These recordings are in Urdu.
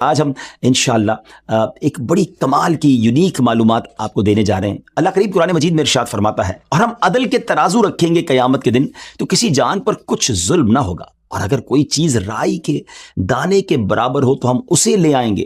آج ہم انشاءاللہ ایک بڑی کمال کی یونیک معلومات آپ کو دینے جا رہے ہیں۔ اللہ کریم قرآن مجید میں ارشاد فرماتا ہے، اور ہم عدل کے ترازو رکھیں گے قیامت کے دن تو کسی جان پر کچھ ظلم نہ ہوگا، اور اگر کوئی چیز رائی کے دانے کے برابر ہو تو ہم اسے لے آئیں گے،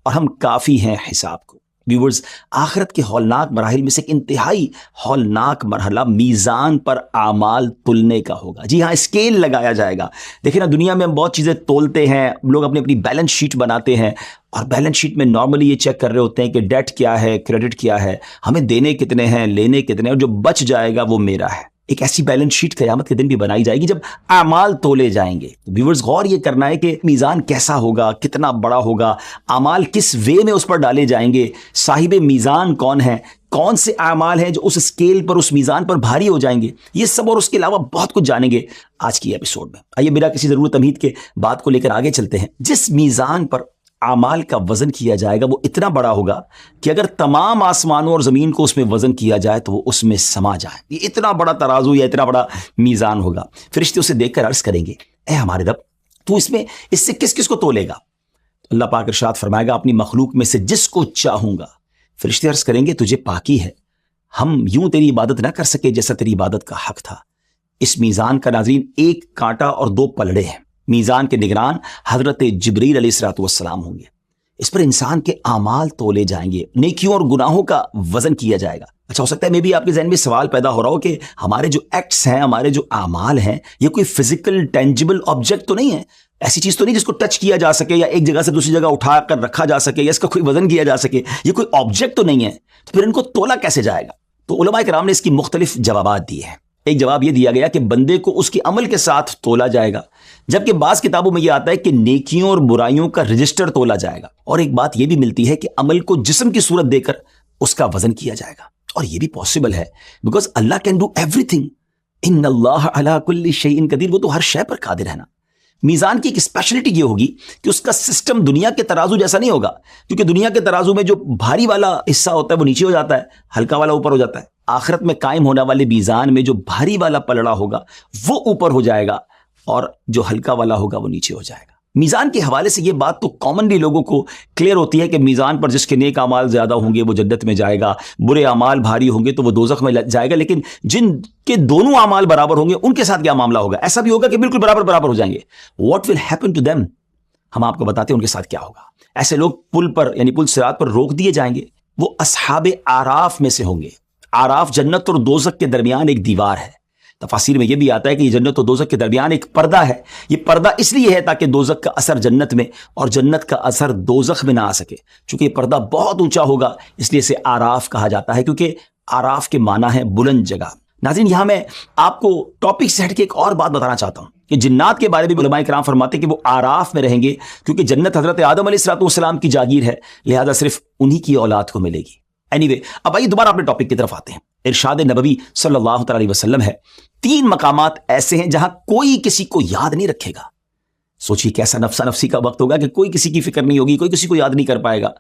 اور ہم کافی ہیں حساب کو۔ ویورز، آخرت کے ہولناک مراحل میں سے ایک انتہائی ہولناک مرحلہ میزان پر اعمال تلنے کا ہوگا۔ جی ہاں، اسکیل لگایا جائے گا۔ دیکھیں نا، دنیا میں ہم بہت چیزیں تولتے ہیں، لوگ اپنی بیلنس شیٹ بناتے ہیں، اور بیلنس شیٹ میں نارملی یہ چیک کر رہے ہوتے ہیں کہ ڈیٹ کیا ہے، کریڈٹ کیا ہے، ہمیں دینے کتنے ہیں، لینے کتنے ہیں، اور جو بچ جائے گا وہ میرا ہے۔ ایک ایسی بیلنس شیٹ قیامت کے دن بھی بنائی جائے گی جب اعمال تولے جائیں گے۔ ویورز، غور یہ کرنا ہے کہ میزان کیسا ہوگا، کتنا بڑا ہوگا، اعمال کس وے میں اس پر ڈالے جائیں گے، صاحب میزان کون ہے، کون سے اعمال ہیں جو اس اسکیل پر، اس میزان پر بھاری ہو جائیں گے، یہ سب اور اس کے علاوہ بہت کچھ جانیں گے آج کی ایپیسوڈ میں۔ آئیے بلا کسی ضرورت تمہید کے بات کو لے کر آگے چلتے ہیں۔ جس میزان پر اعمال کا وزن کیا جائے گا وہ اتنا بڑا ہوگا کہ اگر تمام آسمانوں اور زمین کو اس میں وزن کیا جائے تو وہ اس میں سما جائے۔ یہ اتنا بڑا ترازو یا اتنا بڑا میزان ہوگا۔ فرشتے اسے دیکھ کر عرض کریں گے، اے ہمارے رب، تو اس سے کس کس کو تولے گا؟ اللہ پاک ارشاد فرمائے گا، اپنی مخلوق میں سے جس کو چاہوں گا۔ فرشتے عرض کریں گے، تجھے پاکی ہے، ہم یوں تیری عبادت نہ کر سکے جیسا تیری عبادت کا حق تھا۔ اس میزان کا ناظرین ایک کانٹا اور 2 پلڑے ہیں۔ میزان کے نگران حضرت جبریل علیہ الصلوۃ والسلام ہوں گے۔ اس پر انسان کے اعمال تولے جائیں گے، نیکیوں اور گناہوں کا وزن کیا جائے گا۔ اچھا، ہو سکتا ہے میں بھی آپ کے ذہن میں سوال پیدا ہو رہا ہو کہ ہمارے جو ایکٹس ہیں، ہمارے جو اعمال ہیں، یہ کوئی فزیکل ٹینجیبل آبجیکٹ تو نہیں ہے، ایسی چیز تو نہیں جس کو ٹچ کیا جا سکے یا ایک جگہ سے دوسری جگہ اٹھا کر رکھا جا سکے یا اس کا کوئی وزن کیا جا سکے، یہ کوئی آبجیکٹ تو نہیں ہے، تو پھر ان کو تولا کیسے جائے گا؟ تو علماء کرام نے اس کی مختلف جوابات دیے ہیں۔ ایک جواب یہ دیا گیا کہ بندے کو اس کے عمل کے ساتھ تولا جائے گا، جبکہ بعض کتابوں میں یہ آتا ہے کہ نیکیوں اور برائیوں کا رجسٹر تولا جائے گا، اور ایک بات یہ بھی ملتی ہے کہ عمل کو جسم کی صورت دے کر اس کا وزن کیا جائے گا، اور یہ بھی پاسبل ہے because Allah can do everything, ان اللہ علی کل شیء قدیر، وہ تو ہر شے پر قادر ہے نا۔ میزان کی ایک اسپیشلٹی یہ ہوگی کہ اس کا سسٹم دنیا کے ترازو جیسا نہیں ہوگا، کیونکہ دنیا کے ترازو میں جو بھاری والا حصہ ہوتا ہے وہ نیچے ہو جاتا ہے، ہلکا والا اوپر ہو جاتا ہے۔ آخرت میں قائم ہونے والے میزان میں جو بھاری والا پلڑا ہوگا وہ اوپر ہو جائے گا، اور جو ہلکا والا ہوگا وہ نیچے ہو جائے گا۔ میزان کے حوالے سے یہ بات تو کامنلی لوگوں کو کلیئر ہوتی ہے کہ میزان پر جس کے نیک اعمال زیادہ ہوں گے وہ جنت میں جائے گا، برے اعمال بھاری ہوں گے تو وہ دوزخ میں جائے گا، لیکن جن کے دونوں اعمال برابر ہوں گے ان کے ساتھ کیا معاملہ ہوگا؟ ایسا بھی ہوگا کہ بالکل برابر ہو جائیں گے۔ What will happen to them? ہم آپ کو بتاتے ہیں ان کے ساتھ کیا ہوگا۔ ایسے لوگ پل پر یعنی پل صراط پر روک دیے جائیں گے، وہ اصحاب اعراف میں سے ہوں گے۔ اعراف جنت اور دوزخ کے درمیان ایک دیوار ہے۔ تفاسیر میں یہ بھی آتا ہے کہ یہ جنت اور دوزخ کے درمیان ایک پردہ ہے۔ یہ پردہ اس لیے ہے تاکہ دوزخ کا اثر جنت میں اور جنت کا اثر دوزخ میں نہ آ سکے۔ چونکہ یہ پردہ بہت اونچا ہوگا اس لیے اسے اعراف کہا جاتا ہے، کیونکہ اعراف کے معنی ہے بلند جگہ۔ ناظرین، یہاں میں آپ کو ٹاپک سے ہٹ کے ایک اور بات بتانا چاہتا ہوں کہ جنات کے بارے میں علماء کرام فرماتے ہیں کہ وہ اعراف میں رہیں گے، کیونکہ جنت حضرت آدم علیہ الصلوۃ والسلام کی جاگیر ہے، لہذا صرف انہی کی اولاد کو ملے گی۔ اینی اب آئیے دوبارہ اپنے ٹاپک کی طرف آتے ہیں۔ ارشاد نبوی صلی اللہ تعالی علیہ وسلم ہے، 3 مقامات ایسے ہیں جہاں کوئی کسی کو یاد نہیں رکھے گا۔ سوچیے کیسا نفسا نفسی کا وقت ہوگا کہ کوئی کسی کی فکر نہیں ہوگی، کوئی کسی کو یاد نہیں کر پائے گا۔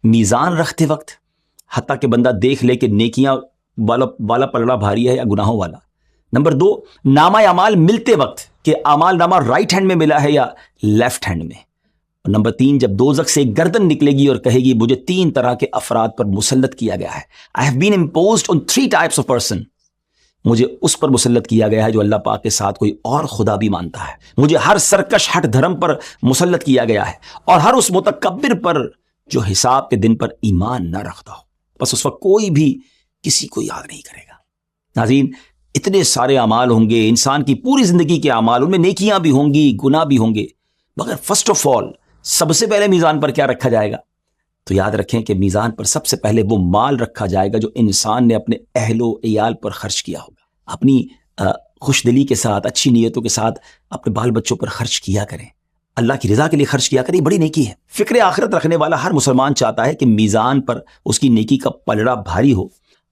میزان رکھتے وقت، حتیٰ کہ بندہ دیکھ لے کہ نیکیاں والا پلڑا بھاری ہے یا گناہوں والا۔ نمبر 2، نامہ اعمال ملتے وقت کہ اعمال نامہ رائٹ ہینڈ میں ملا ہے یا لیفٹ ہینڈ میں۔ اور نمبر 3، جب دوزخ سے ایک گردن نکلے گی اور کہے گی مجھے 3 طرح کے افراد پر مسلط کیا گیا ہے، I have been imposed on 3 types of person، مجھے اس پر مسلط کیا گیا ہے جو اللہ پاک کے ساتھ کوئی اور خدا بھی مانتا ہے، مجھے ہر سرکش ہٹ دھرم پر مسلط کیا گیا ہے، اور ہر اس متکبر پر جو حساب کے دن پر ایمان نہ رکھتا ہو۔ بس اس وقت کوئی بھی کسی کو یاد نہیں کرے گا۔ ناظرین، اتنے سارے اعمال ہوں گے، انسان کی پوری زندگی کے اعمال، ان میں نیکیاں بھی ہوں گی، گناہ بھی ہوں گے، مگر فرسٹ آف آل سب سے پہلے میزان پر کیا رکھا جائے گا؟ تو یاد رکھیں کہ میزان پر سب سے پہلے وہ مال رکھا جائے گا جو انسان نے اپنے اہل و عیال پر خرچ کیا ہوگا۔ اپنی خوش دلی کے ساتھ، اچھی نیتوں کے ساتھ اپنے بال بچوں پر خرچ کیا کریں، اللہ کی رضا کے لیے خرچ کیا کریں، یہ بڑی نیکی ہے۔ فکر آخرت رکھنے والا ہر مسلمان چاہتا ہے کہ میزان پر اس کی نیکی کا پلڑا بھاری ہو۔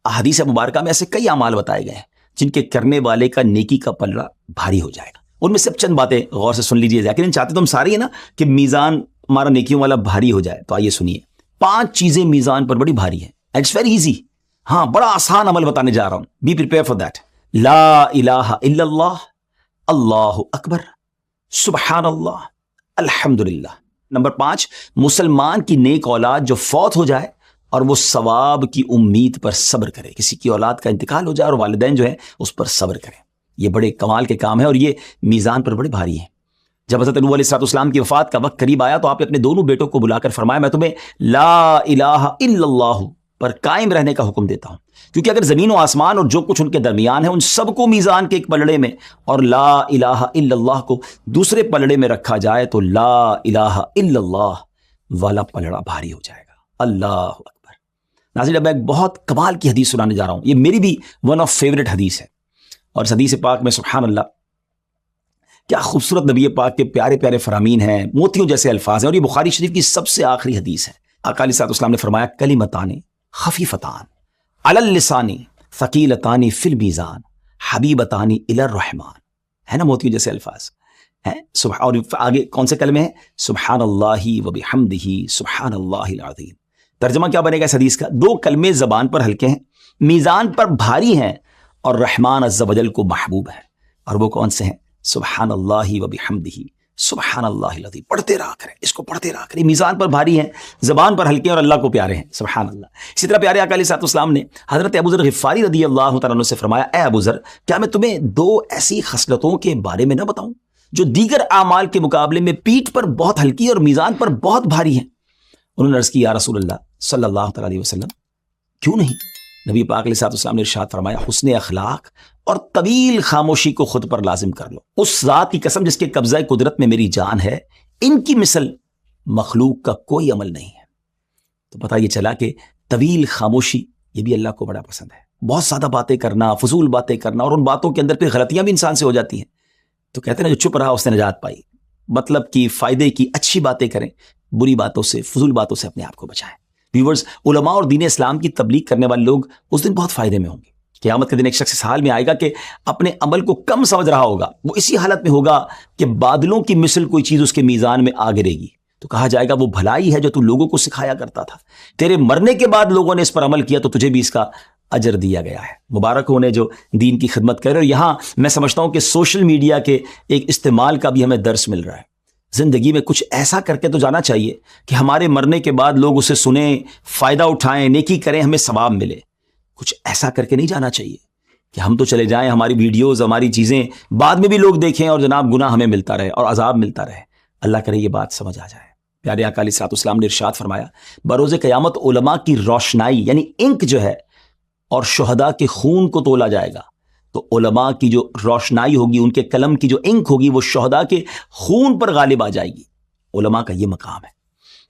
احادیث مبارکہ میں ایسے کئی اعمال بتائے گئے ہیں جن کے کرنے والے کا نیکی کا پلڑا بھاری ہو جائے گا۔ ان میں سے چند باتیں غور سے سن لیجیے، لیکن چاہتے تو ہم ساری ہیں نا کہ میزان ہمارا نیکیوں والا بھاری ہو جائے۔ تو آئیے سنیے، 5 چیزیں میزان پر بڑی بھاری ہیں، اٹس ویری ایزی۔ ہاں، بڑا آسان عمل بتانے جا رہا ہوں، بی پریپیئر فار دیٹ۔ لا الہ الا اللہ، اللہ اکبر، سبحان اللہ، الحمدللہ، نمبر 5، مسلمان کی نیک اولاد جو فوت ہو جائے اور وہ ثواب کی امید پر صبر کرے. کسی کی اولاد کا انتقال ہو جائے اور والدین جو ہیں اس پر صبر کریں. یہ بڑے کمال کے کام ہیں اور یہ میزان پر بڑے بھاری ہیں. جب حضرت نوح علیہ السلام کی وفات کا وقت قریب آیا تو آپ نے اپنے دونوں بیٹوں کو بلا کر فرمایا، میں تمہیں لا الہ الا اللہ پر قائم رہنے کا حکم دیتا ہوں، کیونکہ اگر زمین و آسمان اور جو کچھ ان کے درمیان ہے ان سب کو میزان کے ایک پلڑے میں اور لا الہ الا اللہ کو دوسرے پلڑے میں رکھا جائے تو لا الہ الا اللہ والا پلڑا بھاری ہو جائے گا. اللہ اکبر. ناظرین، اب میں ایک بہت کمال کی حدیث سنانے جا رہا ہوں. یہ میری بھی ون آف فیوریٹ حدیث ہے، اور اس حدیث پاک میں سبحان اللہ کیا خوبصورت نبی پاک کے پیارے پیارے فرامین ہیں، موتیوں جیسے الفاظ ہیں، اور یہ بخاری شریف کی سب سے آخری حدیث ہے. آقا علیہ السلام نے فرمایا، کلمتان خفیفتان علی اللسان ثقیلتان فی المیزان حبیبتان الی الرحمن. ہے نا موتیوں جیسے الفاظ ہیں. اور آگے کون سے کلمے ہیں؟ سبحان اللہ وبحمدہ سبحان اللہ العظیم. ترجمہ کیا بنے گا اس حدیث کا؟ 2 کلمے زبان پر ہلکے ہیں، میزان پر بھاری ہیں، اور رحمان عز و جل کو محبوب ہے. اور وہ کون سے ہیں؟ سبحان اللہ وبحمدہ سبحان اللہ العظیم. پڑھتے رہا کریں، اس کو پڑھتے رہا کریں. میزان پر بھاری ہیں، زبان پر ہلکے ہیں، اور اللہ کو پیارے ہیں. سبحان اللہ. اسی طرح پیارے آقا علیہ السلام نے حضرت ابو ذر غفاری رضی اللہ تعالیٰ عنہ سے فرمایا، اے ابو ذر، کیا میں تمہیں 2 ایسی خصلتوں کے بارے میں نہ بتاؤں جو دیگر اعمال کے مقابلے میں پیٹھ پر بہت ہلکی اور میزان پر بہت بھاری ہیں؟ انہوں نے عرض کی، یا رسول اللہ صلی اللہ تعالیٰ علیہ وسلم، کیوں نہیں؟ نبی پاک علیہ السلام نے ارشاد فرمایا، حسن اخلاق اور طویل خاموشی کو خود پر لازم کر لو. اس ذات کی قسم جس کے قبضہ قدرت میں میری جان ہے، ان کی مثل مخلوق کا کوئی عمل نہیں ہے. تو پتہ یہ چلا کہ طویل خاموشی یہ بھی اللہ کو بڑا پسند ہے. بہت زیادہ باتیں کرنا، فضول باتیں کرنا، اور ان باتوں کے اندر پھر غلطیاں بھی انسان سے ہو جاتی ہیں. تو کہتے ہیں نا، جو چپ رہا اس نے نجات پائی. مطلب کہ فائدے کی اچھی باتیں کریں، بری باتوں سے، فضول باتوں سے اپنے آپ کو بچائیں. ویورز، علماء اور دین اسلام کی تبلیغ کرنے والے لوگ اس دن بہت فائدے میں ہوں گے. قیامت کے دن ایک شخص اس حال میں آئے گا کہ اپنے عمل کو کم سمجھ رہا ہوگا. وہ اسی حالت میں ہوگا کہ بادلوں کی مثل کوئی چیز اس کے میزان میں آ گرے گی. تو کہا جائے گا، وہ بھلائی ہے جو تو لوگوں کو سکھایا کرتا تھا، تیرے مرنے کے بعد لوگوں نے اس پر عمل کیا تو تجھے بھی اس کا اجر دیا گیا ہے. مبارک ہونے جو دین کی خدمت کر رہے. اور یہاں میں سمجھتا ہوں کہ سوشل میڈیا کے ایک استعمال کا بھی ہمیں درس مل رہا ہے. زندگی میں کچھ ایسا کر کے تو جانا چاہیے کہ ہمارے مرنے کے بعد لوگ اسے سنیں، فائدہ اٹھائیں، نیکی کریں، ہمیں ثواب ملے. کچھ ایسا کر کے نہیں جانا چاہیے کہ ہم تو چلے جائیں، ہماری ویڈیوز، ہماری چیزیں بعد میں بھی لوگ دیکھیں اور جناب گناہ ہمیں ملتا رہے اور عذاب ملتا رہے. اللہ کرے یہ بات سمجھ آ جائے. پیارے آقا علیہ السلام نے ارشاد فرمایا، بروز قیامت علماء کی روشنائی یعنی انک جو ہے اور شہداء کے خون کو تولا جائے گا. تو علماء کی جو روشنائی ہوگی، ان کے قلم کی جو انک ہوگی، وہ شہداء کے خون پر غالب آ جائے گی. علماء کا یہ مقام ہے.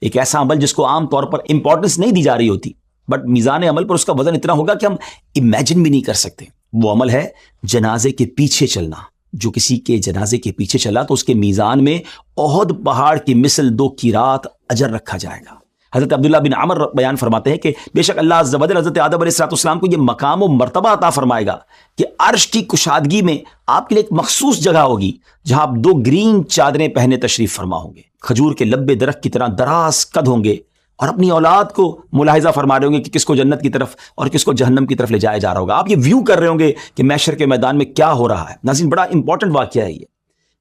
ایک ایسا عمل جس کو عام طور پر امپورٹنس نہیں دی جا رہی ہوتی، بٹ میزان عمل پر اس کا وزن اتنا ہوگا کہ ہم امیجن بھی نہیں کر سکتے. وہ عمل ہے جنازے کے پیچھے چلنا. جو کسی کے جنازے کے پیچھے چلا تو اس کے میزان میں احد پہاڑ کی مثل 2 قیرات اجر رکھا جائے گا. حضرت عبداللہ بن عمر بیان فرماتے ہیں کہ بے شک اللہ عز و جل حضرت آدم علیہ السلام کو یہ مقام و مرتبہ عطا فرمائے گا کہ عرش کی کشادگی میں آپ کے لیے ایک مخصوص جگہ ہوگی جہاں آپ 2 گرین چادریں پہنے تشریف فرما ہوں گے. کھجور کے لبے درخت کی طرح دراز قد ہوں گے اور اپنی اولاد کو ملاحظہ فرما رہے ہوں گے کہ کس کو جنت کی طرف اور کس کو جہنم کی طرف لے جایا جا رہا ہوگا. آپ یہ ویو کر رہے ہوں گے کہ محشر کے میدان میں کیا ہو رہا ہے. ناظرین، بڑا امپورٹنٹ واقعہ ہے یہ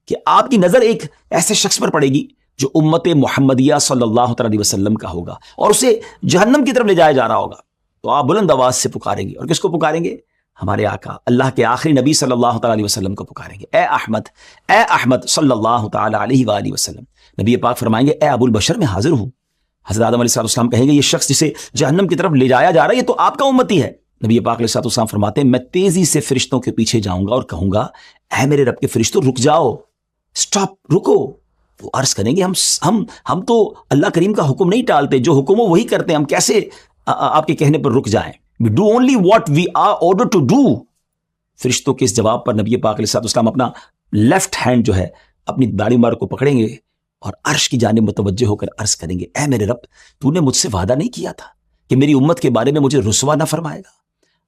کہ آپ کی نظر ایک ایسے شخص پر پڑے گی جو امت محمدیہ صلی اللہ علیہ وسلم کا ہوگا اور اسے جہنم کی طرف لے جایا جا رہا ہوگا. تو آپ بلند آواز سے پکاریں گے. اور کس کو پکاریں گے؟ ہمارے آقا اللہ کے آخری نبی صلی اللہ تعالیٰ علیہ وسلم کو پکاریں گے. اے احمد صلی اللہ تعالیٰ علیہ وآلہ وسلم. نبی پاک فرمائیں گے، اے ابو البشر، میں حاضر ہوں. حضرت آدم علیہ السلام کہیں گے، یہ شخص جسے جہنم کی طرف لے جایا جا رہا ہے یہ تو آپ کا امتی ہے. نبی پاک علیہ السلام فرماتے ہیں، میں تیزی سے فرشتوں کے پیچھے جاؤں گا اور کہوں گا، اے میرے رب کے فرشتوں، رک جاؤ، سٹاپ، رکو. وہ عرض کریں گے، ہم تو اللہ کریم کا حکم نہیں ٹالتے، جو حکم ہو وہی کرتے ہیں، ہم کیسے آپ کے کہنے پر رک جائیں؟ we do only what we are ordered to do. فرشتوں کے اس جواب پر نبی پاک علیہ السلام اپنا لیفٹ ہینڈ جو ہے اپنی داڑھی مار کو پکڑیں گے اور عرش کی جانب متوجہ ہو کر عرض کریں گے، اے میرے رب، تو نے مجھ سے وعدہ نہیں کیا تھا کہ میری امت کے بارے میں مجھے رسوا نہ فرمائے گا؟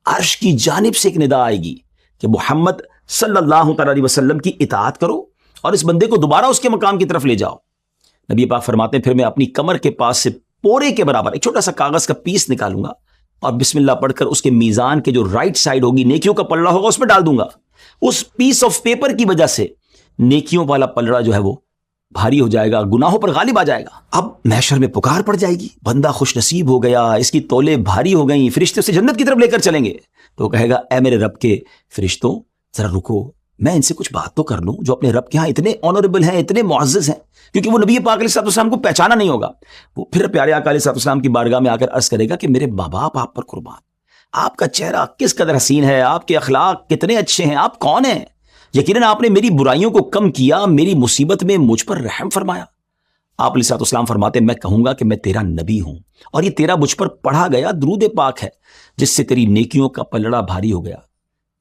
عرش کی جانب سے ایک ندا آئے گی کہ محمد صلی اللہ تعالی علیہ وسلم کی اطاعت کرو اور اس بندے کو دوبارہ اس کے مقام کی طرف لے جاؤ. نبی پاک فرماتے ہیں، پھر میں اپنی کمر کے پاس سے پورے کے برابر ایک چھوٹا سا کاغذ کا پیس نکالوں گا اور بسم اللہ پڑھ کر اس کے میزان کے جو رائٹ سائڈ ہوگی، نیکیوں کا پلڑا ہوگا، اس میں ڈال دوں گا. اس پیس آف پیپر کی وجہ سے نیکیوں والا پلڑا جو ہے وہ بھاری ہو جائے گا, گناہوں پر غالب آ جائے گا. اب محشر میں پکار پڑ جائے گی, بندہ خوش نصیب ہو گیا, اس کی تولے بھاری ہو گئیں, فرشتے اسے جنت کی طرف لے کر چلیں گے. تو کہے گا اے میرے رب کے فرشتوں ذرا رکو, میں ان سے کچھ بات تو کر لوں جو اپنے رب کے ہاں اتنے آنریبل ہیں, اتنے معزز ہیں, کیونکہ وہ نبی پاک علیہ السلام کو پہچانا نہیں ہوگا. وہ پھر پیارے آقا علیہ السلام کی بارگاہ میں آ کر عرض کرے گا کہ میرے ماں باپ آپ پر قربان, آپ کا چہرہ کس قدر حسین ہے, آپ کے اخلاق کتنے اچھے ہیں, آپ کون ہیں, یقیناً آپ نے میری برائیوں کو کم کیا, میری مصیبت میں مجھ پر رحم فرمایا. آپ علیہ السلام فرماتے ہیں میں کہوں گا کہ میں تیرا نبی ہوں, اور یہ تیرا مجھ پر پڑھا گیا درود پاک ہے جس سے تیری نیکیوں کا پلڑا بھاری ہو گیا,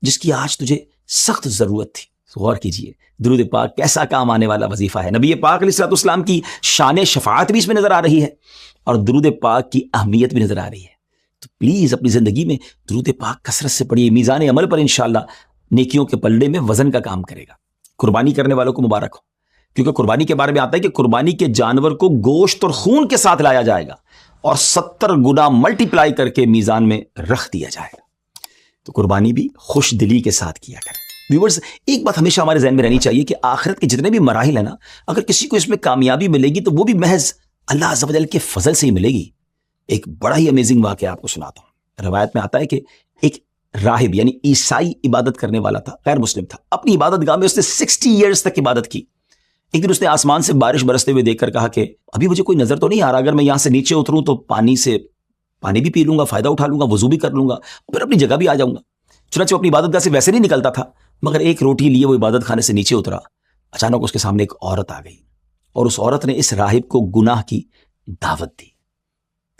جس کی آج تجھے سخت ضرورت تھی. غور کیجئے درود پاک کیسا کام آنے والا وظیفہ ہے. نبی پاک علیہ السلام کی شان شفاعت بھی اس میں نظر آ رہی ہے, اور درود پاک کی اہمیت بھی نظر آ رہی ہے. تو پلیز اپنی زندگی میں درود پاک کثرت سے پڑھیے, میزان عمل پر انشاءاللہ نیکیوں کے پلڑے میں وزن کا کام کرے گا. قربانی کرنے والوں کو مبارک ہو, کیونکہ قربانی کے بارے میں آتا ہے کہ قربانی کے جانور کو گوشت اور خون کے ساتھ لایا جائے گا اور 70 گنا ملٹی پلائی کر کے میزان میں رکھ دیا جائے گا. تو قربانی بھی خوش دلی کے ساتھ کیا کریں. ویورز, ایک بات ہمیشہ ہمارے ذہن میں رہنی چاہیے کہ آخرت کے جتنے بھی مراحل ہیں نا, اگر کسی کو اس میں کامیابی ملے گی تو وہ بھی محض اللہ عز و جل کے فضل سے ہی ملے گی. ایک بڑا ہی امیزنگ واقعہ آپ کو سناتا ہوں. روایت میں آتا ہے کہ ایک راہب یعنی عیسائی عبادت کرنے والا تھا, غیر مسلم تھا. اپنی عبادت گاہ میں اس نے 60 ایئرز تک عبادت کی. ایک دن اس نے آسمان سے بارش برستے ہوئے دیکھ کر کہا کہ ابھی مجھے کوئی نظر تو نہیں آ رہا, اگر میں یہاں سے نیچے اتروں تو پانی بھی پی لوں گا, فائدہ اٹھا لوں گا, وضو بھی کر لوں گا, پھر اپنی جگہ بھی آ جاؤں گا. چنانچہ وہ اپنی عبادت گاہ سے ویسے نہیں نکلتا تھا, مگر ایک روٹی لیے وہ عبادت خانے سے نیچے اترا. اچانک اس کے سامنے ایک عورت آ گئی, اور اس عورت نے اس راہب کو گناہ کی دعوت دی.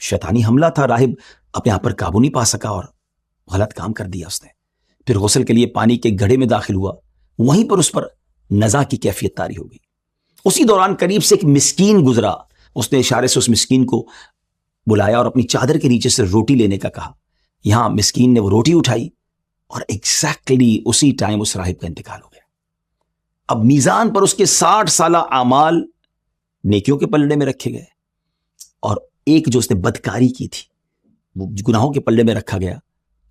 شیطانی حملہ تھا, راہب اپنے آپ پر قابو نہیں پا سکا اور غلط کام کر دیا اس نے. پھر غسل کے لیے پانی کے گڑھے میں داخل ہوا, وہیں پر اس پر نزا کی کیفیت طاری ہو گئی. اسی دوران قریب سے ایک مسکین گزرا, اس نے اشارے سے اس مسکین کو بلایا اور اپنی چادر کے نیچے سے روٹی لینے کا کہا. یہاں مسکین نے وہ روٹی اٹھائی اور ایگزیکٹلی اسی ٹائم اس راہب کا انتقال ہو گیا. اب میزان پر اس کے 60 سالہ اعمال نیکیوں کے پلڑے میں رکھے گئے, اور ایک جو اس نے بدکاری کی تھی وہ گناہوں کے پلڑے میں رکھا گیا,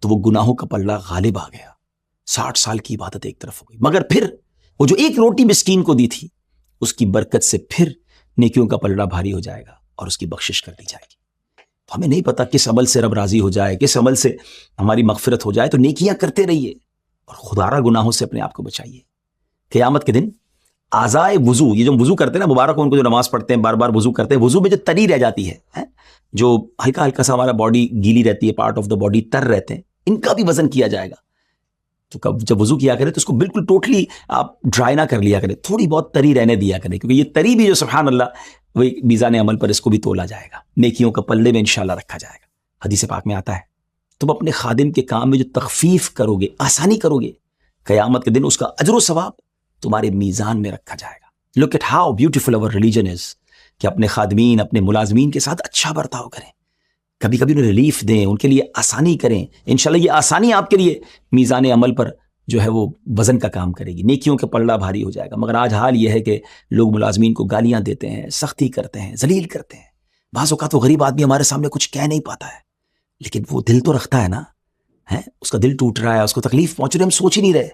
تو وہ گناہوں کا پلڑا غالب آ گیا. 60 سال کی عبادت ایک طرف ہو گئی, مگر پھر وہ جو ایک روٹی مسکین کو دی تھی اس کی برکت سے پھر نیکیوں کا پلڑا بھاری ہو جائے گا اور اس کی بخشش کر دی جائے گی. تو ہمیں نہیں پتا کس عمل سے رب راضی ہو جائے, کس عمل سے ہماری مغفرت ہو جائے, تو نیکیاں کرتے رہیے اور خدارہ گناہوں سے اپنے آپ کو بچائیے. قیامت کے دن اعضائے وضو, یہ جو وضو کرتے ہیں نا, مبارک ہو ان کو جو نماز پڑھتے ہیں, بار بار وضو کرتے ہیں, وضو میں جو تری رہ جاتی ہے, جو ہلکا ہلکا سا ہمارا باڈی گیلی رہتی ہے, پارٹ آف دا باڈی تر رہتے ہیں, ان کا بھی وزن کیا جائے گا. تو جب وضو کیا کرے تو اس کو بالکل ٹوٹلی آپ ڈرائی نہ کر لیا کرے, تھوڑی بہت تری رہنے دیا کرے, کیونکہ یہ تری بھی جو سبحان اللہ وہ میزان عمل پر اس کو بھی تولا جائے گا, نیکیوں کا پلڑے میں انشاءاللہ رکھا جائے گا. حدیث پاک میں آتا ہے تم اپنے خادم کے کام میں جو تخفیف کرو گے, آسانی کرو گے, قیامت کے دن اس کا اجر و ثواب تمہارے میزان میں رکھا جائے گا. لک ایٹ ہاؤ بیوٹیفل اور ریلیجن از, کہ اپنے خادمین, اپنے ملازمین کے ساتھ اچھا برتاؤ کریں, کبھی کبھی انہیں ریلیف دیں, ان کے لیے آسانی کریں. انشاءاللہ یہ آسانی آپ کے لیے میزان عمل پر جو ہے وہ وزن کا کام کرے گی, نیکیوں کا پلڑا بھاری ہو جائے گا. مگر آج حال یہ ہے کہ لوگ ملازمین کو گالیاں دیتے ہیں, سختی کرتے ہیں, ذلیل کرتے ہیں. بعض اوقات وہ غریب آدمی ہمارے سامنے کچھ کہہ نہیں پاتا ہے, لیکن وہ دل تو رکھتا ہے نا, اس کا دل ٹوٹ رہا ہے, اس کو تکلیف پہنچ رہی ہے, ہم سوچ ہی نہیں رہے.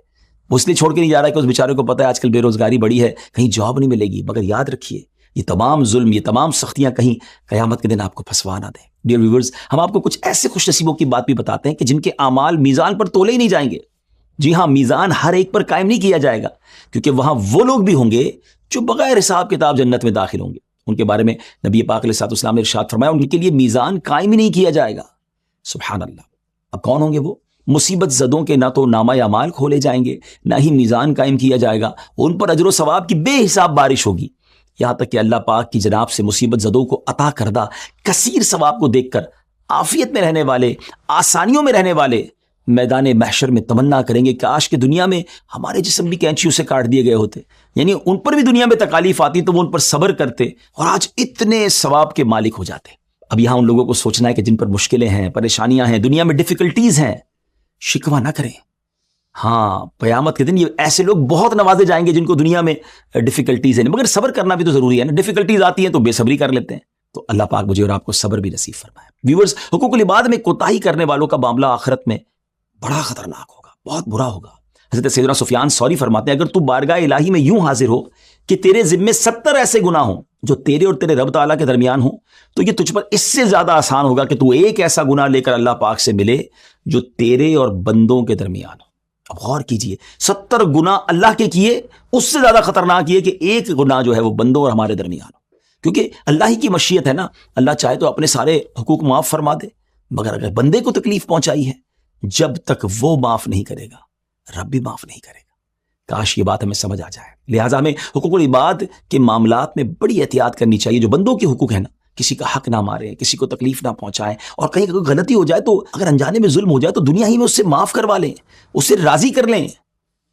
وہ اس لیے چھوڑ کے نہیں جا رہا ہے کہ اس بیچارے کو پتا ہے آج کل بے روزگاری بڑی ہے, کہیں جاب نہیں ملے گی. مگر یاد رکھیے یہ تمام ظلم, یہ تمام سختیاں کہیں قیامت کے دن آپ کو پھنسوا نہ دیں. ڈیئر ویورز, ہم آپ کو کچھ ایسے خوش نصیبوں کی بات بھی بتاتے ہیں کہ جن کے اعمال میزان پر تولے ہی نہیں جائیں گے. جی ہاں, میزان ہر ایک پر قائم نہیں کیا جائے گا, کیونکہ وہاں وہ لوگ بھی ہوں گے جو بغیر حساب کتاب جنت میں داخل ہوں گے. ان کے بارے میں نبی پاک علیہ السلام نے ارشاد فرمایا ان کے لیے میزان قائم ہی نہیں کیا جائے گا. سبحان اللہ. اب کون ہوں گے وہ؟ مصیبت زدوں کے نہ تو نامہ اعمال کھولے جائیں گے, نہ ہی میزان قائم کیا جائے گا. ان پر اجر و ثواب کی بے حساب بارش ہوگی, یہاں تک کہ اللہ پاک کی جناب سے مصیبت زدوں کو عطا کردہ کثیر ثواب کو دیکھ کر عافیت میں رہنے والے, آسانیوں میں رہنے والے میدان محشر میں تمنا کریں گے کاش کہ دنیا میں ہمارے جسم بھی کینچیوں سے کاٹ دیے گئے ہوتے. یعنی ان پر بھی دنیا میں تکالیف آتی تو وہ ان پر صبر کرتے اور آج اتنے ثواب کے مالک ہو جاتے. اب یہاں ان لوگوں کو سوچنا ہے کہ جن پر مشکلیں ہیں, پریشانیاں ہیں, دنیا میں ڈیفیکلٹیز ہیں, شکوہ نہ کریں. ہاں, قیامت کے دن یہ ایسے لوگ بہت نوازے جائیں گے جن کو دنیا میں ڈیفیکلٹیز ہیں, مگر صبر کرنا بھی تو ضروری ہے نا. ڈیفیکلٹیز آتی ہیں تو بے صبری کر لیتے ہیں. تو اللہ پاک مجھے اور آپ کو صبر بھی نصیب فرمائے. ویورز, حقوق العباد میں کوتاہی کرنے والوں کا معاملہ آخرت میں بڑا خطرناک ہوگا, بہت برا ہوگا. حضرت سیدنا سفیان ثوری فرماتے ہیں اگر تو بارگاہ الہی میں یوں حاضر ہو کہ تیرے ذمے 70 ایسے گناہ ہوں جو تیرے اور تیرے رب تعالیٰ کے درمیان ہوں تو یہ تجھ پر اس سے زیادہ آسان ہوگا کہ تو ایک ایسا گناہ لے کر اللہ پاک سے ملے جو تیرے اور بندوں کے درمیان ہو. اب غور کیجئے، 70 گناہ اللہ کے کیے اس سے زیادہ خطرناک یہ کہ ایک گناہ جو ہے وہ بندوں اور ہمارے درمیان ہو. کیونکہ اللہ ہی کی مشیت ہے نا، اللہ چاہے تو اپنے سارے حقوق معاف فرما دے، مگر اگر بندے کو تکلیف پہنچائی ہے جب تک وہ معاف نہیں کرے گا رب بھی معاف نہیں کرے گا. کاش یہ بات ہمیں سمجھ آ جائے. لہٰذا ہمیں حقوق العباد کے معاملات میں بڑی احتیاط کرنی چاہیے. جو بندوں کے حقوق ہیں نا، کسی کا حق نہ مارے، کسی کو تکلیف نہ پہنچائیں، اور کہیں کوئی غلطی ہو جائے تو اگر انجانے میں ظلم ہو جائے تو دنیا ہی میں اس سے معاف کروا لیں، اسے راضی کر لیں.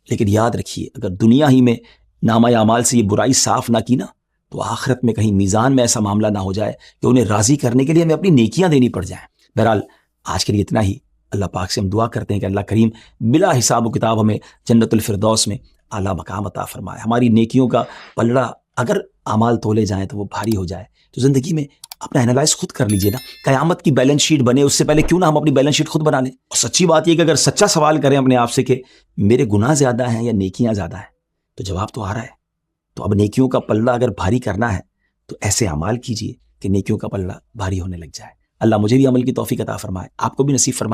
لیکن یاد رکھیے اگر دنیا ہی میں نامہ اعمال سے یہ برائی صاف نہ کی نا تو آخرت میں کہیں میزان میں ایسا معاملہ نہ ہو جائے کہ انہیں راضی کرنے کے لیے ہمیں اپنی نیکیاں دینی پڑ جائیں. بہرحال آج کے لیے اتنا ہی. اللہ پاک سے ہم دعا کرتے ہیں کہ اللہ کریم بلا حساب و کتاب ہمیں جنت الفردوس میں اعلیٰ مقام عطا فرمائے. ہماری نیکیوں کا پلڑا اگر اعمال تولے جائیں تو وہ بھاری ہو جائے. تو زندگی میں اپنا اینالائز خود کر لیجئے نا. قیامت کی بیلنس شیٹ بنے اس سے پہلے کیوں نہ ہم اپنی بیلنس شیٹ خود بنا لیں. اور سچی بات یہ کہ اگر سچا سوال کریں اپنے آپ سے کہ میرے گناہ زیادہ ہیں یا نیکیاں زیادہ ہیں تو جواب تو آ رہا ہے. تو اب نیکیوں کا پلڑا اگر بھاری کرنا ہے تو ایسے اعمال کیجئے کہ نیکیوں کا پلڑا بھاری ہونے لگ جائے. اللہ مجھے بھی عمل کی توفیق عطا فرمائے، آپ کو بھی نصیب فرمائے.